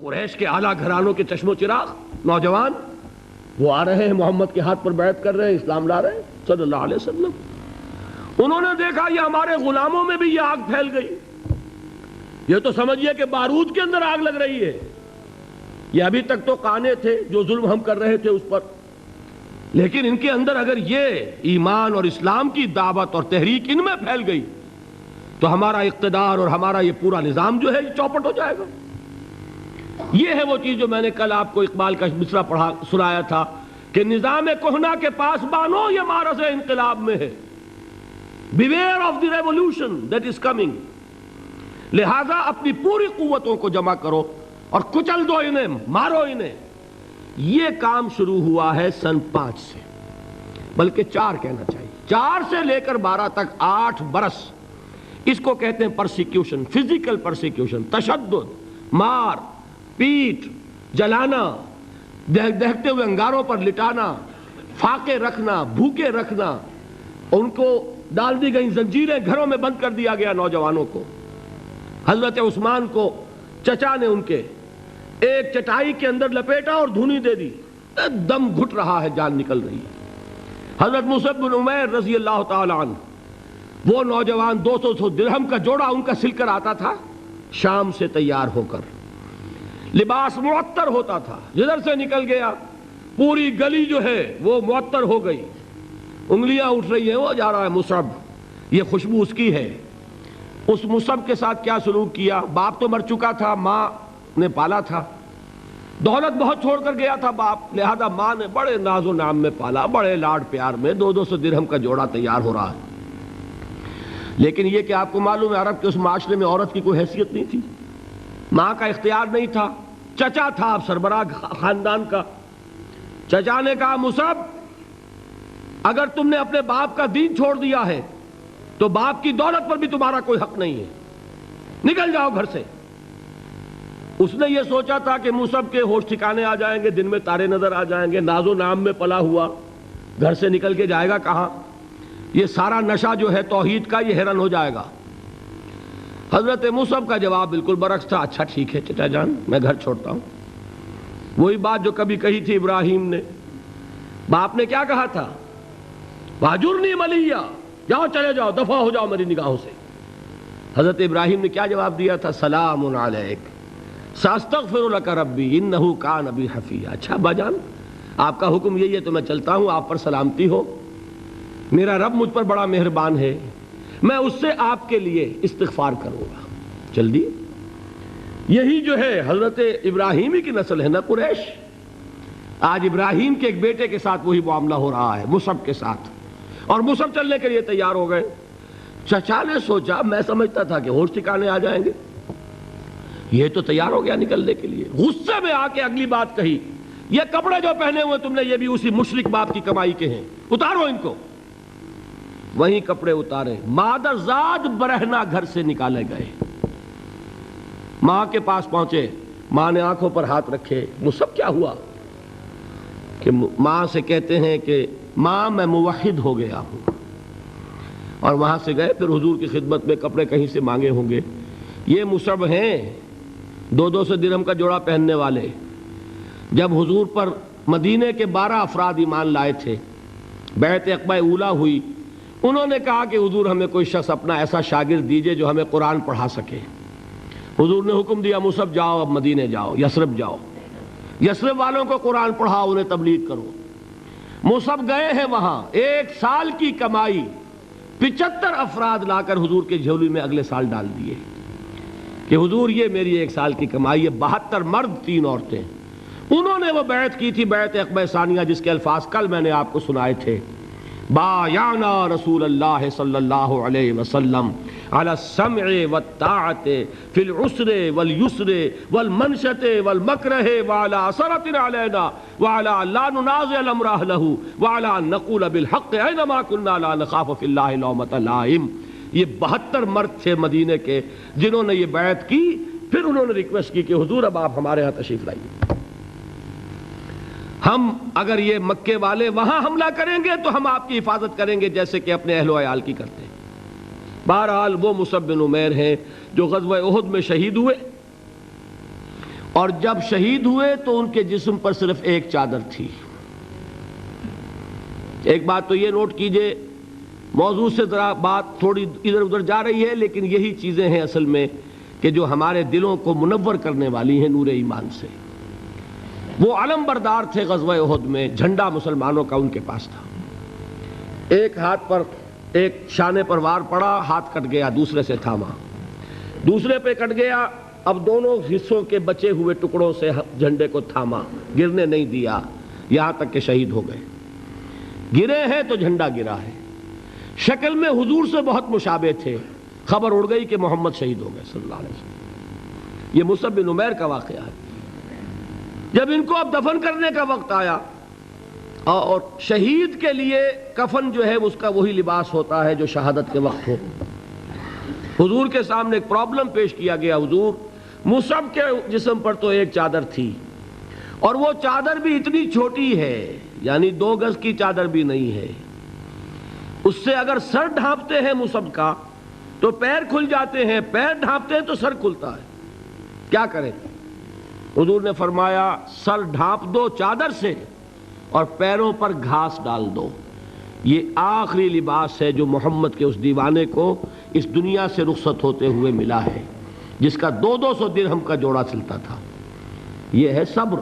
قریش کے اعلیٰ گھرانوں کے چشم و چراغ نوجوان وہ آ رہے ہیں، محمد کے ہاتھ پر بیعت کر رہے ہیں، اسلام لا رہے ہیں صلی اللہ علیہ وسلم۔ انہوں نے دیکھا یہ ہمارے غلاموں میں بھی یہ آگ پھیل گئی، یہ تو سمجھیے کہ بارود کے اندر آگ لگ رہی ہے۔ یہ ابھی تک تو قانے تھے جو ظلم ہم کر رہے تھے اس پر، لیکن ان کے اندر اگر یہ ایمان اور اسلام کی دعوت اور تحریک ان میں پھیل گئی تو ہمارا اقتدار اور ہمارا یہ پورا نظام جو ہے یہ چوپٹ ہو جائے گا۔ یہ ہے وہ چیز جو میں نے کل آپ کو اقبال کا مصرع پڑھا سنایا تھا کہ نظام کہنا کے پاس بانو یہ مارز انقلاب میں ہے، beware of the revolution that is coming. لہذا اپنی پوری قوتوں کو جمع کرو اور کچل دو انہیں، مارو انہیں۔ یہ کام شروع ہوا ہے سن 5 سے، بلکہ 4 کہنا چاہیے، 4 سے لے کر 12 تک 8 برس اس کو کہتے ہیں پرسیکیوشن، فزیکل پرسیکیوشن، تشدد، مار پیٹ، جلانا، دہتے ہوئے انگاروں پر لٹانا، فاقے رکھنا، بھوکے رکھنا، ان کو ڈال دی گئی زنجیریں، گھروں میں بند کر دیا گیا نوجوانوں کو۔ حضرت عثمان کو چچا نے ان کے ایک چٹائی کے اندر لپیٹا اور دھونی دے دی، دم گھٹ رہا ہے، جان نکل رہی ہے۔ حضرت مصعب بن عمیر رضی اللہ تعالی عنہ، وہ نوجوان 200 درہم کا جوڑا ان کا سل کر آتا تھا شام سے تیار ہو کر، لباس معطر ہوتا تھا، جدھر سے نکل گیا پوری گلی جو ہے وہ معطر ہو گئی، انگلیاں اٹھ رہی ہیں، وہ جا رہا ہے مصعب، یہ خوشبو اس کی ہے۔ اس مصعب کے ساتھ کیا سلوک کیا؟ باپ تو مر چکا تھا، ماں نے پالا تھا، دولت بہت چھوڑ کر گیا تھا باپ، لہذا ماں نے بڑے ناز و نام میں پالا، بڑے لاڈ پیار میں، 200 درہم کا جوڑا تیار ہو رہا ہے۔ لیکن یہ کہ آپ کو معلوم ہے عرب کے اس معاشرے میں عورت کی کوئی حیثیت نہیں تھی، ماں کا اختیار نہیں تھا، چچا تھا اب سربراہ خاندان کا۔ چچا نے کہا مصعب اگر تم نے اپنے باپ کا دین چھوڑ دیا ہے تو باپ کی دولت پر بھی تمہارا کوئی حق نہیں ہے، نکل جاؤ گھر سے۔ اس نے یہ سوچا تھا کہ مصعب کے ہوش ٹھکانے آ جائیں گے، دن میں تارے نظر آ جائیں گے، ناز و نام میں پلا ہوا گھر سے نکل کے جائے گا کہاں، یہ سارا نشہ جو ہے توحید کا یہ حیران ہو جائے گا۔ حضرت مصعب کا جواب بالکل برعکس تھا، اچھا ٹھیک ہے چچا جان میں گھر چھوڑتا ہوں۔ وہی بات جو کبھی کہی تھی ابراہیم نے، باپ نے کیا کہا تھا؟ واجرنی ملیہ، جاؤ چلے جاؤ، دفع ہو جاؤ میری نگاہوں سے۔ حضرت ابراہیم نے کیا جواب دیا تھا؟ سلام علیک ساستغفر لک ربی انہ کان بی حفیہ۔ اچھا ابا جان آپ کا حکم یہی ہے تو میں چلتا ہوں، آپ پر سلامتی ہو، میرا رب مجھ پر بڑا مہربان ہے، میں اس سے آپ کے لیے استغفار کروں گا۔ چل دی۔ یہی جو ہے حضرت ابراہیمی کی نسل ہے نا قریش۔ آج ابراہیم کے ایک بیٹے کے ساتھ وہی معاملہ ہو رہا ہے مصعب کے ساتھ، اور مصعب چلنے کے لیے تیار ہو گئے۔ چچا نے سوچا، میں سمجھتا تھا کہ ہوش ٹھکانے آ جائیں گے، یہ تو تیار ہو گیا نکلنے کے لیے۔ غصے میں آ کے اگلی بات کہی، یہ کپڑے جو پہنے ہوئے تم نے یہ بھی اسی مشرک باپ کی کمائی کے ہیں، اتارو ان کو۔ وہیں کپڑے اتارے، مادر زاد برہنہ گھر سے نکالے گئے۔ ماں کے پاس پہنچے، ماں نے آنکھوں پر ہاتھ رکھے، مصعب کیا ہوا؟ کہ ماں سے کہتے ہیں کہ ماں میں موحد ہو گیا ہوں، اور وہاں سے گئے پھر حضور کی خدمت میں، کپڑے کہیں سے مانگے ہوں گے۔ یہ مصعب ہیں 200 درہم کا جوڑا پہننے والے، جب حضور پر مدینے کے 12 افراد ایمان لائے تھے، بیعت عقبہ اولیٰ ہوئی، انہوں نے کہا کہ حضور ہمیں کوئی شخص اپنا ایسا شاگرد دیجئے جو ہمیں قرآن پڑھا سکے۔ حضور نے حکم دیا مصعب جاؤ، اب مدینے جاؤ، یثرب جاؤ، یثرب والوں کو قرآن پڑھاؤ، انہیں تبلیغ کرو۔ مصعب گئے ہیں وہاں، 1 سال کی کمائی 75 افراد لا کر حضور کے جھولی میں اگلے سال ڈال دیے کہ حضور یہ میری 1 سال کی کمائی ہے۔ 72 مرد 3 عورتیں، انہوں نے وہ بیعت کی تھی، بیعت عقبہ ثانیہ، جس کے الفاظ کل میں نے آپ کو سنائے تھے، بایعنا رسول اللہ صلی اللہ علیہ وسلم علی السمع والطاعت فی العسر والیسر والمنشط والمکرہ وعلی اثرۃ علینا وعلی لا ننازع الامر اہلہ وعلی ان نقول بالحق اینما کنا لا نخاف فی اللہ لومۃ لائم۔ یہ 72 مرد تھے مدینے کے جنہوں نے یہ بیعت کی۔ پھر انہوں نے ریکویسٹ کی کہ حضور اب آپ ہمارے ہاں تشریف لائیے، ہم اگر یہ مکے والے وہاں حملہ کریں گے تو ہم آپ کی حفاظت کریں گے جیسے کہ اپنے اہل و عیال کی کرتے ہیں۔ بہرحال وہ مصعب بن عمیر ہیں جو غزوہ احد میں شہید ہوئے، اور جب شہید ہوئے تو ان کے جسم پر صرف ایک چادر تھی۔ ایک بات تو یہ نوٹ کیجئے، موضوع سے ذرا بات تھوڑی ادھر ادھر جا رہی ہے، لیکن یہی چیزیں ہیں اصل میں کہ جو ہمارے دلوں کو منور کرنے والی ہیں نور ایمان سے۔ وہ علم بردار تھے غزوہ احد میں، جھنڈا مسلمانوں کا ان کے پاس تھا۔ ایک ہاتھ پر ایک شانے پر وار پڑا، ہاتھ کٹ گیا، دوسرے سے تھاما، دوسرے پہ کٹ گیا، اب دونوں حصوں کے بچے ہوئے ٹکڑوں سے جھنڈے کو تھاما، گرنے نہیں دیا، یہاں تک کہ شہید ہو گئے۔ گرے ہیں تو جھنڈا گرا ہے۔ شکل میں حضور سے بہت مشابہ تھے، خبر اڑ گئی کہ محمد شہید ہو گئے صلی اللہ علیہ وسلم۔ یہ مصعب بن عمیر کا واقعہ ہے۔ جب ان کو اب دفن کرنے کا وقت آیا، اور شہید کے لیے کفن جو ہے اس کا وہی لباس ہوتا ہے جو شہادت کے وقت ہو، حضور کے سامنے ایک پرابلم پیش کیا گیا۔ حضور، مصعب کے جسم پر تو ایک چادر تھی، اور وہ چادر بھی اتنی چھوٹی ہے، یعنی 2 گز کی چادر بھی نہیں ہے، اس سے اگر سر ڈھانپتے ہیں مصعب کا تو پیر کھل جاتے ہیں، پیر ڈھانپتے ہیں تو سر کھلتا ہے، کیا کریں؟ حضور نے فرمایا سر ڈھانپ دو چادر سے اور پیروں پر گھاس ڈال دو۔ یہ آخری لباس ہے جو محمد کے اس دیوانے کو اس دنیا سے رخصت ہوتے ہوئے ملا ہے، جس کا 200 درہم کا جوڑا چلتا تھا۔ یہ ہے صبر۔